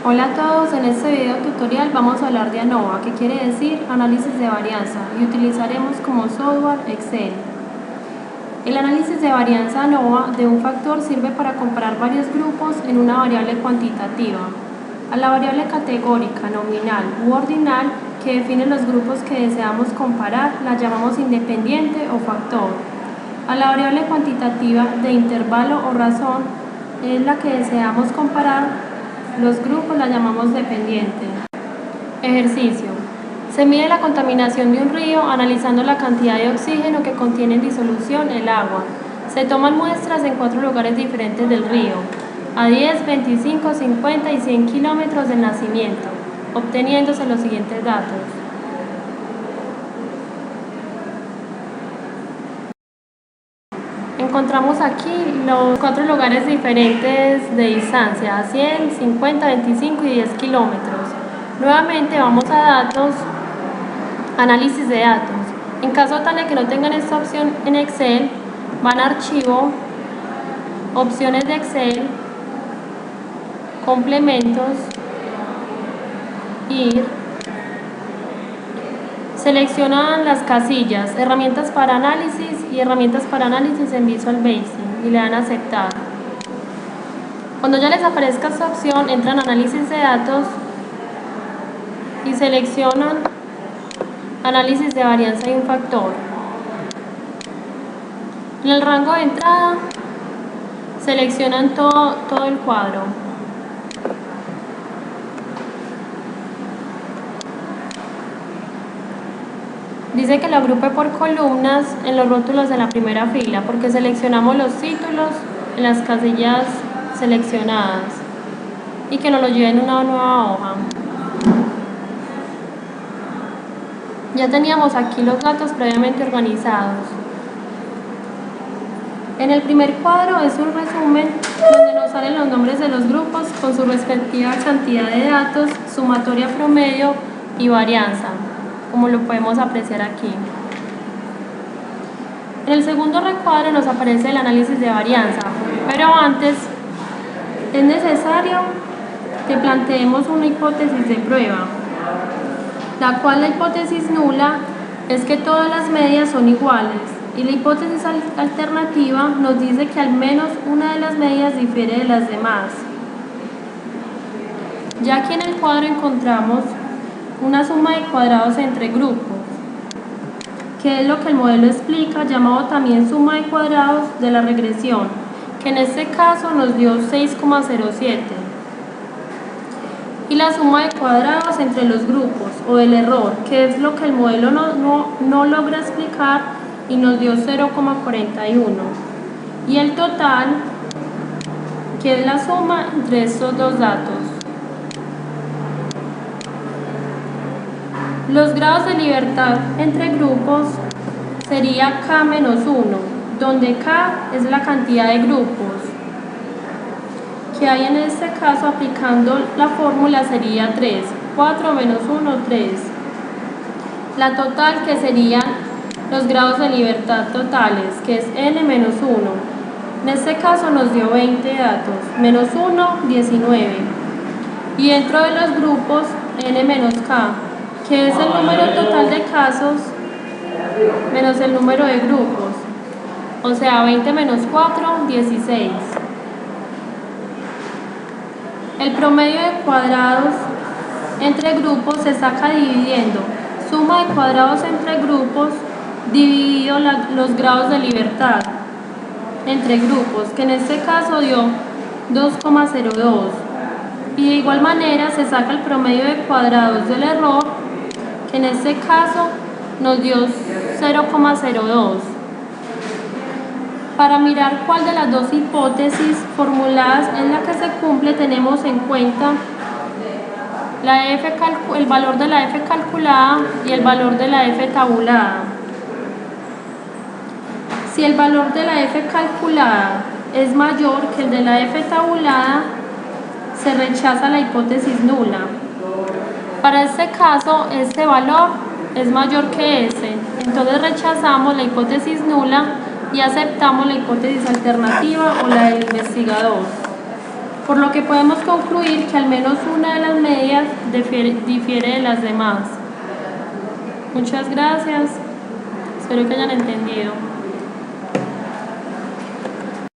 Hola a todos, en este video tutorial vamos a hablar de ANOVA, que quiere decir análisis de varianza, y utilizaremos como software Excel. El análisis de varianza ANOVA de un factor sirve para comparar varios grupos en una variable cuantitativa. A la variable categórica, nominal u ordinal que define los grupos que deseamos comparar la llamamos independiente o factor. A la variable cuantitativa de intervalo o razón es la que deseamos comparar los grupos, la llamamos dependiente. Ejercicio. Se mide la contaminación de un río analizando la cantidad de oxígeno que contiene en disolución el agua. Se toman muestras en 4 lugares diferentes del río, a 10, 25, 50 y 100 kilómetros del nacimiento, obteniéndose los siguientes datos. Encontramos aquí los 4 lugares diferentes de distancia, a 100, 50, 25 y 10 kilómetros. Nuevamente vamos a datos, análisis de datos. En caso tal de que no tengan esta opción en Excel, van a archivo, opciones de Excel, complementos, ir, seleccionan las casillas, herramientas para análisis y herramientas para análisis en Visual Basic y le dan a aceptar. Cuando ya les aparezca esta opción, entran a análisis de datos y seleccionan análisis de varianza de un factor. En el rango de entrada seleccionan todo el cuadro. Dice que lo agrupe por columnas en los rótulos de la primera fila, porque seleccionamos los títulos en las casillas seleccionadas y que nos lo lleven a una nueva hoja. Ya teníamos aquí los datos previamente organizados. En el primer cuadro es un resumen donde nos salen los nombres de los grupos con su respectiva cantidad de datos, sumatoria promedio y varianza, como lo podemos apreciar aquí. En el segundo recuadro nos aparece el análisis de varianza, pero antes es necesario que planteemos una hipótesis de prueba, la cual la hipótesis nula es que todas las medias son iguales, y la hipótesis alternativa nos dice que al menos una de las medias difiere de las demás. Ya aquí en el cuadro encontramos una suma de cuadrados entre grupos, que es lo que el modelo explica, llamado también suma de cuadrados de la regresión, que en este caso nos dio 6,07. Y la suma de cuadrados entre los grupos, o del error, que es lo que el modelo no logra explicar y nos dio 0,41. Y el total, que es la suma entre estos dos datos. Los grados de libertad entre grupos sería K menos 1, donde K es la cantidad de grupos que hay en este caso. Aplicando la fórmula sería 3, 4 menos 1, 3. La total, que serían los grados de libertad totales, que es N menos 1. En este caso nos dio 20 datos, menos 1, 19. Y dentro de los grupos, N menos K, que es el número total de casos menos el número de grupos, o sea, 20 menos 4, 16. El promedio de cuadrados entre grupos se saca dividiendo suma de cuadrados entre grupos dividido los grados de libertad entre grupos, que en este caso dio 2,02. Y de igual manera se saca el promedio de cuadrados del error, que en este caso nos dio 0,02. Para mirar cuál de las dos hipótesis formuladas es la que se cumple, tenemos en cuenta el valor de la F calculada y el valor de la F tabulada. Si el valor de la F calculada es mayor que el de la F tabulada, se rechaza la hipótesis nula. Para este caso, este valor es mayor que ese, entonces rechazamos la hipótesis nula y aceptamos la hipótesis alternativa o la del investigador. por lo que podemos concluir que al menos una de las medidas difiere de las demás. Muchas gracias, espero que hayan entendido.